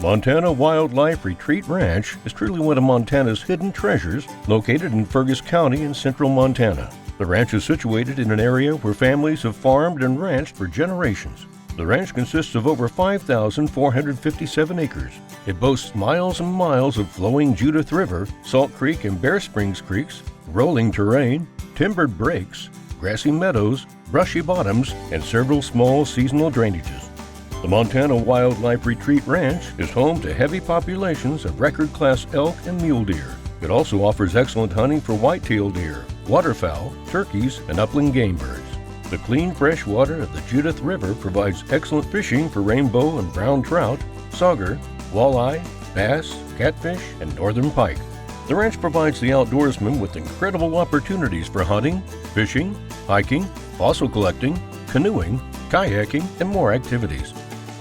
Montana Wildlife Retreat Ranch is truly one of Montana's hidden treasures, located in Fergus County in central Montana. The ranch is situated in an area where families have farmed and ranched for generations. The ranch consists of over 5,457 acres. It boasts miles and miles of flowing Judith River, Salt Creek and Bear Springs creeks, rolling terrain, timbered breaks, grassy meadows, brushy bottoms, and several small seasonal drainages. The Montana Wildlife Retreat Ranch is home to heavy populations of record-class elk and mule deer. It also offers excellent hunting for whitetail deer, waterfowl, turkeys, and upland game birds. The clean, fresh water of the Judith River provides excellent fishing for rainbow and brown trout, sauger, walleye, bass, catfish, and northern pike. The ranch provides the outdoorsman with incredible opportunities for hunting, fishing, hiking, fossil collecting, canoeing, kayaking, and more activities.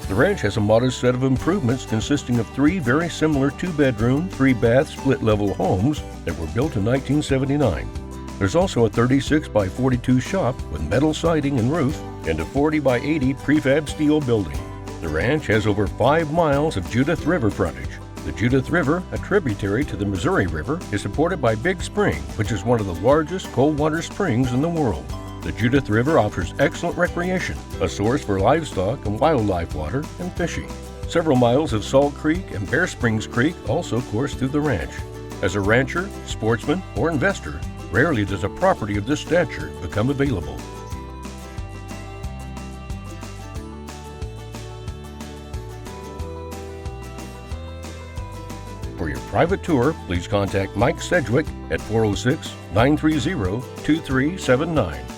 The ranch has a modest set of improvements consisting of 3 very similar 2-bedroom, 3-bath, split-level homes that were built in 1979. There's also a 36 by 42 shop with metal siding and roof and a 40 by 80 prefab steel building. The ranch has over 5 miles of Judith River frontage. The Judith River, a tributary to the Missouri River, is supported by Big Spring, which is one of the largest cold water springs in the world. The Judith River offers excellent recreation, a source for livestock and wildlife water, and fishing. Several miles of Salt Creek and Bear Springs Creek also course through the ranch. As a rancher, sportsman, or investor, rarely does a property of this stature become available. For your private tour, please contact Mike Sedgwick at 406-930-2379.